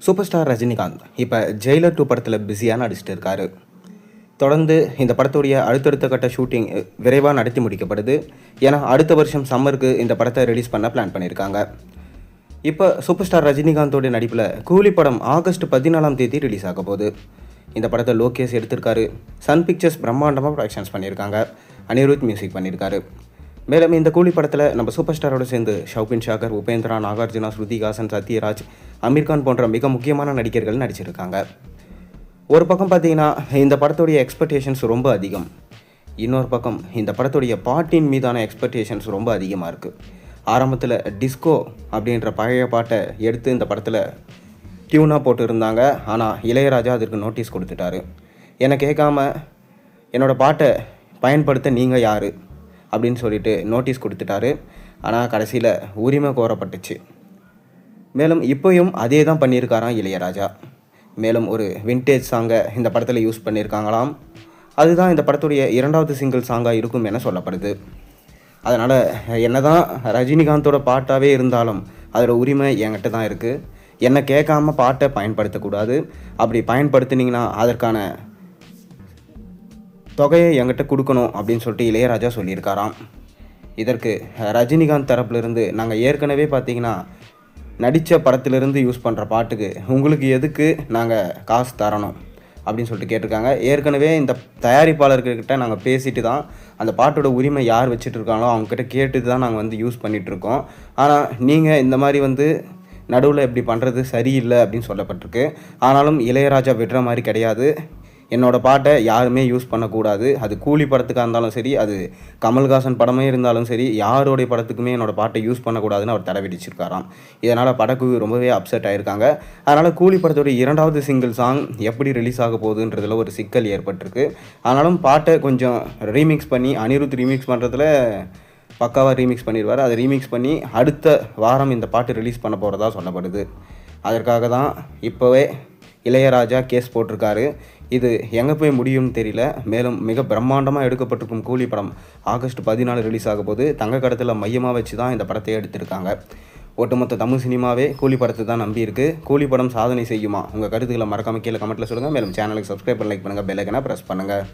Super star Rajinikanth இப்போ Jailer 2 படத்தில் பிஸியாக நடிச்சிட்டு இருக்காரு. தொடர்ந்து இந்த படத்துடைய அடுத்தடுத்த கட்ட ஷூட்டிங் விரைவாக நடத்தி முடிக்கப்படுது. ஏன்னா அடுத்த வருஷம் சம்மருக்கு இந்த படத்தை ரிலீஸ் பண்ண பிளான் பண்ணியிருக்காங்க. இப்போ சூப்பர் ஸ்டார் ரஜினிகாந்தோடைய நடிப்பில் கூலி படம் ஆகஸ்ட் 14ஆம் தேதி ரிலீஸ் ஆக போகுது. இந்த படத்தை லோகேஷ் எடுத்திருக்காரு. சன் பிக்சர்ஸ் பிரம்மாண்டமாக ப்ரொடக்ஷன்ஸ் பண்ணியிருக்காங்க. அனிருத் மியூசிக் பண்ணியிருக்காரு. மேலும் இந்த கூலி படத்தில் நம்ம சூப்பர் ஸ்டாரோட சேர்ந்து ஷவுபின் ஷாகர், உபேந்திரா, நாகார்ஜுனா, ஸ்ருதிஹாசன், சத்யராஜ், அமீர்கான் போன்ற மிக முக்கியமான நடிகர்கள் நடிச்சிருக்காங்க. ஒரு பக்கம் பார்த்தீங்கன்னா இந்த படத்துடைய எக்ஸ்பெக்டேஷன்ஸ் ரொம்ப அதிகம். இன்னொரு பக்கம் இந்த படத்துடைய பாட்டின் மீதான எக்ஸ்பெக்டேஷன்ஸ் ரொம்ப அதிகமாக இருக்குது. ஆரம்பத்தில் டிஸ்கோ அப்படின்ற பழைய பாட்டை எடுத்து இந்த படத்தில் டியூனாக போட்டு இருந்தாங்க. ஆனால் இளையராஜா அதற்கு நோட்டீஸ் கொடுத்துட்டாரு. என்னை கேட்காம என்னோடய பாட்டை பயன்படுத்த நீங்கள் யார் அப்படின்னு சொல்லிட்டு நோட்டீஸ் கொடுத்துட்டாரு. ஆனால் கடைசியில் உரிமை கோரப்பட்டுச்சு. மேலும் இப்போயும் அதே தான் பண்ணியிருக்காராம் இளையராஜா. மேலும் ஒரு விண்டேஜ் சாங்கை இந்த படத்தில் யூஸ் பண்ணியிருக்காங்களாம். அதுதான் இந்த படத்துடைய 2வது சிங்கிள் சாங்காக இருக்கும் என சொல்லப்படுது. அதனால் என்ன தான் ரஜினிகாந்தோட பாட்டாகவே இருந்தாலும் அதோட உரிமை என்கிட்ட தான் இருக்குது. என்னை கேட்காம பாட்டை பயன்படுத்தக்கூடாது. அப்படி பயன்படுத்தினீங்கன்னா அதற்கான தொகையை என்கிட்ட கொடுக்கணும் அப்படின்னு சொல்லிட்டு இளையராஜா சொல்லியிருக்காராம். இதற்கு ரஜினிகாந்த் தரப்புலேருந்து நாங்கள் ஏற்கனவே பார்த்தீங்கன்னா நடித்த படத்திலிருந்து யூஸ் பண்ணுற பாட்டுக்கு உங்களுக்கு எதுக்கு நாங்கள் காசு தரணும் அப்படின்னு சொல்லிட்டு கேட்டிருக்காங்க. ஏற்கனவே இந்த தயாரிப்பாளர்கிட்ட நாங்கள் பேசிட்டு தான் அந்த பாட்டோட உரிமை யார் வச்சுட்டு இருக்காங்களோ அவங்கக்கிட்ட கேட்டு தான் நாங்கள் யூஸ் பண்ணிகிட்ருக்கோம். ஆனால் நீங்கள் இந்த மாதிரி நடுவில் இப்படி பண்ணுறது சரியில்லை அப்படின்னு சொல்லப்பட்டிருக்கு. ஆனாலும் இளையராஜா விடுற மாதிரி கிடையாது. என்னோடய பாட்டை யாருமே யூஸ் பண்ணக்கூடாது. அது கூலி படத்துக்காக இருந்தாலும் சரி, அது கமல்ஹாசன் படமே இருந்தாலும் சரி, யாரோடைய படத்துக்குமே என்னோடய பாட்டை யூஸ் பண்ணக்கூடாதுன்னு அவர் தடை விதிச்சிருக்காராம். இதனால் படக்குழு ரொம்பவே அப்செட் ஆகிருக்காங்க. அதனால் கூலி படத்தோடைய 2வது சிங்கிள் சாங் எப்படி ரிலீஸ் ஆக போகுதுன்றதில் ஒரு சிக்கல் ஏற்பட்டிருக்கு. ஆனாலும் பாட்டை கொஞ்சம் ரீமிக்ஸ் பண்ணி, அனிருத் ரீமிக்ஸ் பண்ணுறதுல பக்காவாக ரீமிக்ஸ் பண்ணிடுவார். அதை ரீமிக்ஸ் பண்ணி அடுத்த வாரம் இந்த பாட்டு ரிலீஸ் பண்ண போகிறதா சொல்லப்படுது. அதற்காக தான் இப்போவே இளையராஜா கேஸ் போட்டிருக்காரு. இது எங்கே போய் முடியும்னு தெரியல. மேலும் மிக பிரம்மாண்டமாக எடுக்கப்பட்டிருக்கும் கூலி படம் ஆகஸ்ட் 14 ரிலீஸ் ஆக போது தங்க கடத்தில் மையமாக வச்சு தான் இந்த படத்தை எடுத்திருக்காங்க. ஒட்டுமொத்த தமிழ் சினிமாவே கூலி படத்தை தான் நம்பி இருக்குது. கூலி படம் சாதனை செய்யுமா? உங்கள் கருத்துக்களை மறக்காமல் கீழே கமெண்ட்டில் சொல்லுங்கள். மேலும் சேனலுக்கு சப்ஸ்கிரைப் பண்ணி லைக் பண்ணுங்கள், பெல் ஐக்கனை ப்ரெஸ் பண்ணுங்கள்.